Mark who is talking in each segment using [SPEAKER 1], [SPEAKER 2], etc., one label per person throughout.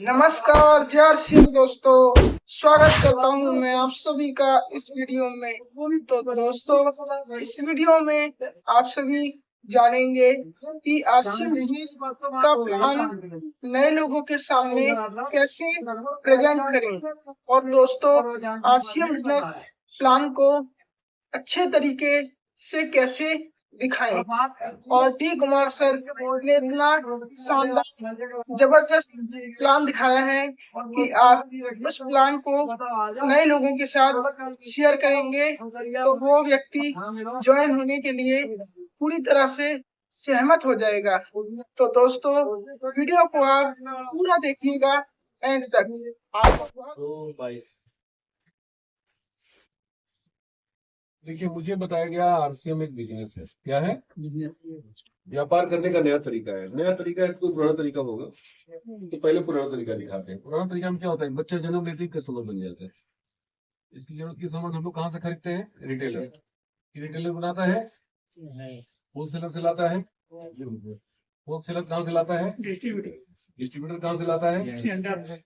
[SPEAKER 1] नमस्कार, जय श्री शिव दोस्तों। स्वागत करता हूँ मैं आप सभी का इस वीडियो में। तो दोस्तों, इस वीडियो में आप सभी जानेंगे कि आरसी बिजनेस का प्लान नए लोगों के सामने कैसे प्रेजेंट करें। और दोस्तों, आरसीएम बिजनेस प्लान को अच्छे तरीके से कैसे दिखाएं। और टी कुमार सर ने इतना शानदार जबरदस्त प्लान दिखाया है कि आप उस प्लान को नए लोगों के साथ शेयर करेंगे तो वो व्यक्ति ज्वाइन होने के लिए पूरी तरह से सहमत हो जाएगा। तो दोस्तों, वीडियो को आप पूरा देखिएगा एंड तक। आपको
[SPEAKER 2] देखिए, मुझे बताया गया आरसीएम एक बिजनेस है। क्या है? व्यापार करने का नया तरीका है। नया तरीका है तो कोई पुराना तरीका होगा, तो पहले पुराना तरीका दिखाते हैं। पुराना तरीका में क्या होता है? बच्चा जन्म लेते ही कस्टमर बन जाता है। इसकी जरूरत की सामान हम लोग कहाँ से खरीदते हैं? रिटेलर। रिटेलर बनाता है, होलसेलर से लाता है, होलसेलर कहाँ से लाता है? डिस्ट्रीब्यूटर कहाँ से लाता है?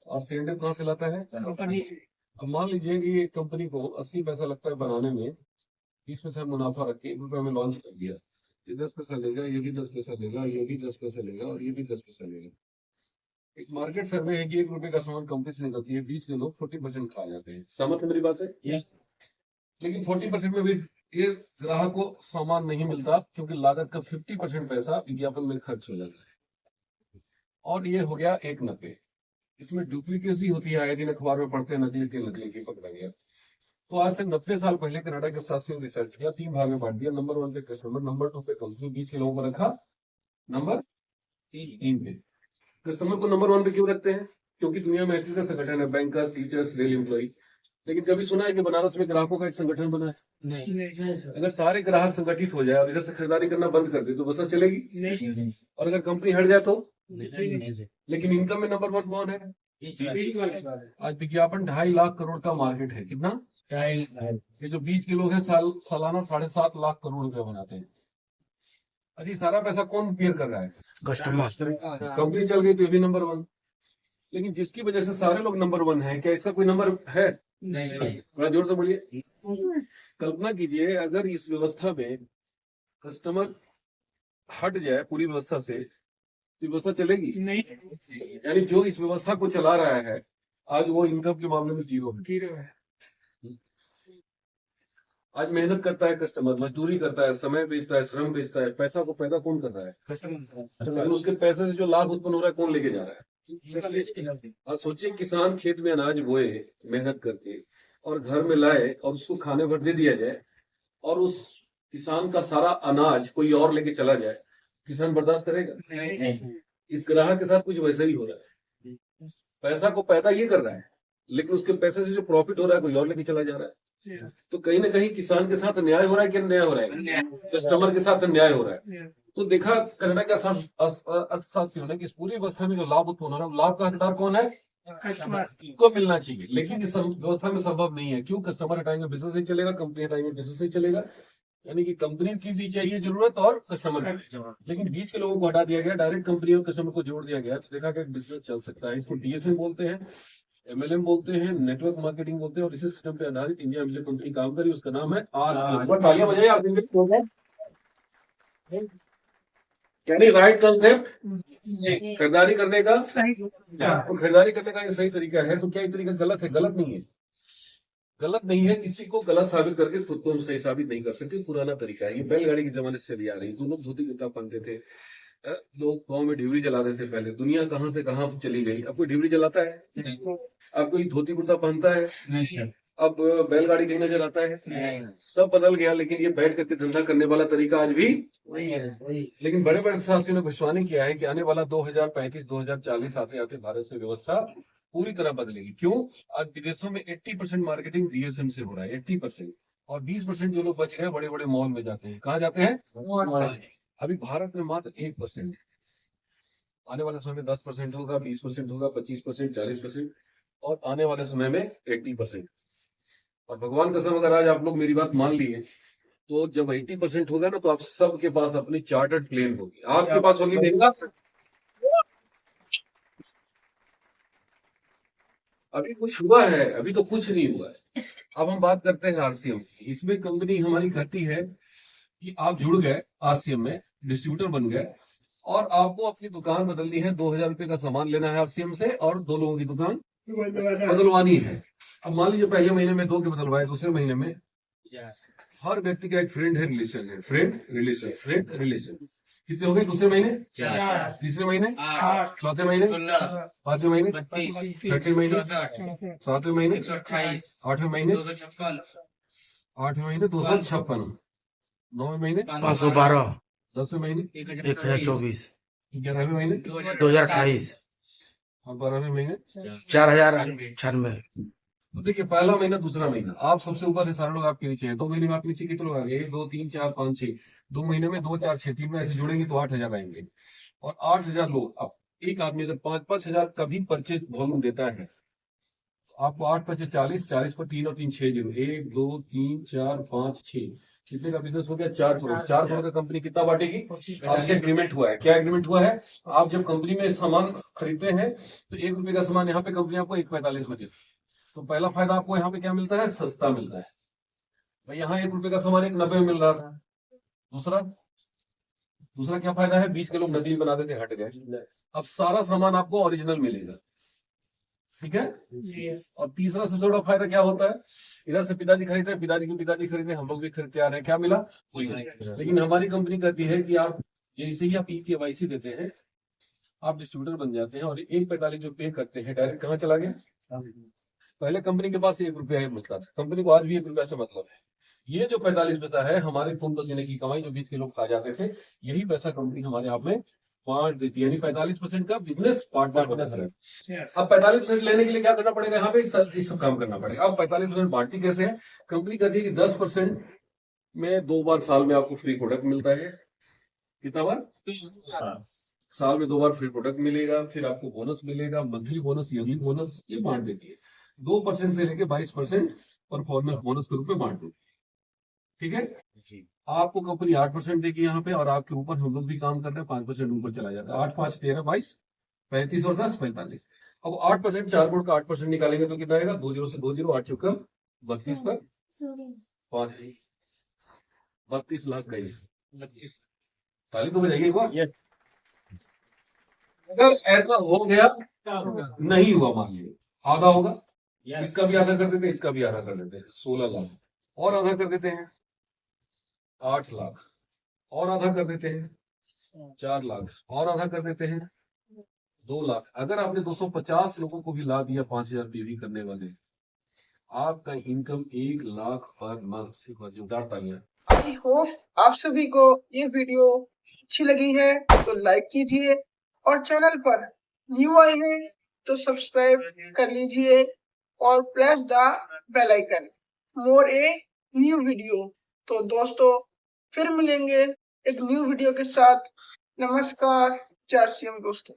[SPEAKER 2] और सेंटर कहाँ से लाता है? अब मान लीजिए कि एक कंपनी को 80 पैसा लगता है बनाने में, 20% मुनाफा रख के 1 रुपये में लॉन्च कर दिया। ये 10 पैसा लेगा, ये भी 10 पैसा लेगा, ये भी 10 पैसा लेगा और ये भी 10 पैसा लेगा। एक मार्केट सर्वे है कि 1 रुपए का सामान कंपनी से निकलती है, 20 के लोग 40% खा जाते हैं। समझ मेरी बात है? लेकिन 40% में भी ये ग्राहक को सामान नहीं मिलता, क्योंकि लागत का 50% पैसा विज्ञापन में खर्च हो जाता है। और ये हो गया 190। इसमें डुप्लीकेसी होती है, आए दिन अखबार में पढ़ते हैं, नकली के नकली की पकड़ा गया। तो आज से 90 साल पहले कनाडा के साथ से रिसर्च किया, 3 भाग में बांट दिया। नंबर 1 पे कस्टमर, नंबर 2 पे कंपनी, 20 के लोगों को रखा नंबर 3 पे। कस्टमर को नंबर 1 पे क्यों रखते हैं? क्योंकि दुनिया में ऐसे संगठन है, बैंकर्स, टीचर्स, रेल एम्प्लॉई। लेकिन कभी सुना है कि बनारस में ग्राहकों का एक संगठन बना है? नहीं। अगर सारे ग्राहक संगठित हो जाए और इधर से खरीदारी करना बंद कर दे तो बस चलेगी नहीं। और अगर कंपनी हट जाए तो नहीं। लेकिन इनकम में नंबर 1 कौन है? आज विज्ञापन 2.5 लाख करोड़ का मार्केट है। कितना? ये जो 20 के लोग हैं सालाना 7.5 लाख करोड़ रुपए बनाते हैं। अजी, सारा पैसा कौन बेयर कर रहा है? कस्टमर। कंपनी चल गई तो ये भी नंबर 1। लेकिन जिसकी वजह से सारे लोग नंबर 1 है, क्या इसका कोई नंबर है? नहीं। बड़ा जोर से बोलिए। कल्पना कीजिए, अगर इस व्यवस्था में कस्टमर हट जाए पूरी व्यवस्था से, तो व्यवस्था चलेगी नहीं। यानी जो इस व्यवस्था को चला रहा है आज, वो इनकम के मामले में जीरो है। आज मेहनत करता है कस्टमर, मजदूरी करता है, समय बेचता है, श्रम बेचता है, पैसा को पैदा कौन कर रहा है? लेकिन उसके पैसे से जो लाभ उत्पन्न हो रहा है, कौन लेके जा रहा है? और सोचिए, किसान खेत में अनाज बोए मेहनत करके और घर में लाए और उसको खाने भर दे दिया जाए, और उस किसान का सारा अनाज कोई और लेके चला जाए, किसान बर्दाश्त करेगा? नहीं। इस ग्राहक के साथ कुछ वैसा ही हो रहा है। पैसा को पैदा ये कर रहा है, लेकिन उसके पैसे से जो प्रॉफिट हो रहा है कोई और लेके चला जा रहा है। तो कहीं ना कहीं किसान के साथ अन्याय हो रहा है कि अन्याय हो रहा है? कस्टमर के साथ अन्याय हो रहा है। तो देखा कनाडा के अर्थशास्त्रियों ने कि इस पूरी व्यवस्था में जो लाभ उत्पन्न हो रहा है, लाभ का हकदार कौन है? को मिलना चाहिए। लेकिन इस व्यवस्था में संभव नहीं है। क्यों? कस्टमर हटाएंगे बिजनेस नहीं चलेगा, कंपनी हटाएंगे बिजनेस नहीं चलेगा। यानी कि कंपनी की भी चाहिए जरूरत और कस्टमर की। लेकिन बीच के लोगों को हटा दिया गया, डायरेक्ट कंपनी और कस्टमर को जोड़ दिया गया, तो देखा कि बिजनेस चल सकता है। इसको डीएसएम बोलते हैं, एमएलएम बोलते हैं, नेटवर्क मार्केटिंग बोलते हैं। और इसी सिस्टम पे आधारित इंडिया में जो कंपनी काम करी उसका नाम है तालियां बजाइए आप। यानी राइट कंसेप्ट खरीदारी करने का, तो खरीदारी करने का ये सही तरीका है। तो क्या ये तरीका गलत है? गलत नहीं है, गलत नहीं है। किसी को गलत साबित करके खुद को हम सही साबित नहीं कर सकते। पुराना तरीका है, ये बैलगाड़ी के जमाने से चली आ रही। तो लोग धोती कुर्ता पहनते थे, लोग गांव में ढिबरी जलाते थे पहले। दुनिया कहाँ से कहाँ चली गई। अब कोई ढिबरी जलाता है? अब कोई धोती कुर्ता पहनता है? अब बैलगाड़ी कहीं नजर आता है? सब बदल गया। लेकिन ये बैठ करके धंधा करने वाला तरीका आज भी वही है। लेकिन बड़े बड़े अर्थशास्त्रियों ने भविष्यवाणी किया है कि आने वाला 2035-2040 आते आते भारत से व्यवस्था पूरी तरह बदलेगी। क्यों? आज विदेशों में 80% मार्केटिंग डीएसएम से हो रहा है, 80%। और 20% जो लोग बच गए बड़े बड़े मॉल में जाते हैं। कहाँ जाते हैं? अभी भारत में मात्र 1%। आने वाले समय में 10% होगा, 20% होगा, 25%, 40%, और आने वाले समय में 80%। और भगवान कसम, अगर आज आप लोग मेरी बात मान लिए, तो जब 80% होगा ना, तो आप सबके पास अपनी चार्टर्ड प्लेन होगी। आपके पास होगी? अभी कुछ हुआ है? अभी तो कुछ नहीं हुआ है। अब हम बात करते हैं आरसीएम की। इसमें कंपनी हमारी कहती है कि आप जुड़ गए आरसीएम में, डिस्ट्रीब्यूटर बन गए, और आपको अपनी दुकान बदलनी है। 2,000 रुपए का सामान लेना है आरसीएम से और 2 लोगों की दुकान बदलवानी है। अब मान लीजिए पहले महीने में 2 के बदलवाए, दूसरे महीने में हर व्यक्ति का एक फ्रेंड है, रिलेशन है, फ्रेंड रिलेशन। कितने हो गए? दूसरे महीने 4, तीसरे महीने 8, चौथे महीने 16, पांचवें महीने 32, छठे महीने 64, सातवें महीने 128, आठवें महीने 256, आठवें महीने 256, नौवें महीने
[SPEAKER 3] 512,
[SPEAKER 2] 10वें महीने
[SPEAKER 3] 1024,
[SPEAKER 2] 11वें महीने
[SPEAKER 3] 2028,
[SPEAKER 2] और 12वें महीने।
[SPEAKER 3] 4096।
[SPEAKER 2] तो देखिए, पहला महीना, दूसरा महीना, आप सबसे ऊपर है, सारे लोग आपके नीचे हैं। 2 महीने में आप नीचे कितने लोग आ गए? 1, 2, 3, 4, 5, 6। 2 महीने में 2, 4, 6, 3 में ऐसे जुड़ेंगे तो 8,000 आएंगे। और 8,000 लोग, अब एक आदमी अगर 5,000 का भी परचेज वॉल्यूम देता है तो आपको 8 5 40, 40 पर 3 और 3 6 जीरो, 1, 2, 3, 4, 5, 6, कितने का बिजनेस हो गया? 4 करोड़। 4 करोड़ का कंपनी कितना बांटेगी? आपसे एग्रीमेंट हुआ है। क्या एग्रीमेंट हुआ है? आप जब कंपनी में सामान खरीदते हैं तो 1 रुपए का सामान यहाँ पे कंपनी आपको 1,45 में देती है। तो पहला फायदा आपको यहाँ पे क्या मिलता है? सस्ता मिलता है भाई। यहाँ 1 रुपए का सामान 1,90 में मिल रहा था। दूसरा दूसरा क्या फायदा है? 20 के लोग नकली बना देते, हट गए। अब सारा सामान आपको ओरिजिनल मिलेगा, ठीक है। और तीसरा सबसे बड़ा फायदा क्या होता है? इधर से पिताजी खरीदते हैं, पिताजी के पिताजी खरीदते हैं, हम लोग भी खरीदते आ रहे हैं। क्या मिला? कोई नहीं। लेकिन हमारी कंपनी कहती है कि आप जैसे ही आप ई-केवाईसी देते हैं, आप डिस्ट्रीब्यूटर बन जाते हैं और 1,45 जो पे करते हैं डायरेक्ट कहाँ चला गया? पहले कंपनी के पास 1 रुपया मिलता था, कंपनी को आज भी 1 रुपया से मतलब है। ये जो 45 पैसा है हमारे खून पसीने की कमाई, जो 20 के लोग खा जाते थे, यही पैसा कंपनी हमारे आप में बांट देती है। यानी 45% का बिजनेस पार्टनर होता है। अब 45% लेने के लिए क्या करना पड़ेगा? यहाँ पे ये सब काम करना पड़ेगा। अब 45% बांटती कैसे है? कंपनी कहती है कि 10% में 2 बार साल में आपको फ्री प्रोडक्ट मिलता है। कितना बार? साल में 2 बार फ्री प्रोडक्ट मिलेगा, फिर आपको बोनस मिलेगा, मंथली बोनस, ईयरली बोनस, ये बांट देती है। 2% से लेके 22% परफॉर्मेंस बोनस के रूप में बांट देती है, ठीक है। आपको कंपनी 8% देगी यहाँ पे, और आपके ऊपर हम लोग भी काम कर रहे हैं, 5% ऊपर चला जाता है। 8, 5, 13, 22, 35 और 10, 45। अब 8%, 4 करोड़ का 8% निकालेंगे तो कितना आएगा? 2 जीरो से 2 जीरो, 8 चौका 32 पर 5, 32 लाख का। 32 ताली तो बजाइए एक बार। अगर ऐसा हो गया, नहीं हुआ, मान लीजिए आधा होगा, इसका भी आधा कर देते हैं, इसका भी आधा कर देते हैं, 16 लाख, और आधा कर देते हैं 8 लाख, और आधा कर देते हैं 4 लाख, और आधा कर देते हैं 2 लाख। अगर आपने 250 लोगों को भी ला दिया 5,000 पीवी करने वाले, आपका इनकम 1 लाख पर मंथ। जोरदार तालियां।
[SPEAKER 1] आई होप आप सभी को ये वीडियो अच्छी लगी है तो लाइक कीजिए, और चैनल पर न्यू आए हैं तो सब्सक्राइब कर लीजिए और press the bell icon more a new video. तो दोस्तों, फिर मिलेंगे एक न्यू वीडियो के साथ। नमस्कार, जय श्री राम दोस्तों।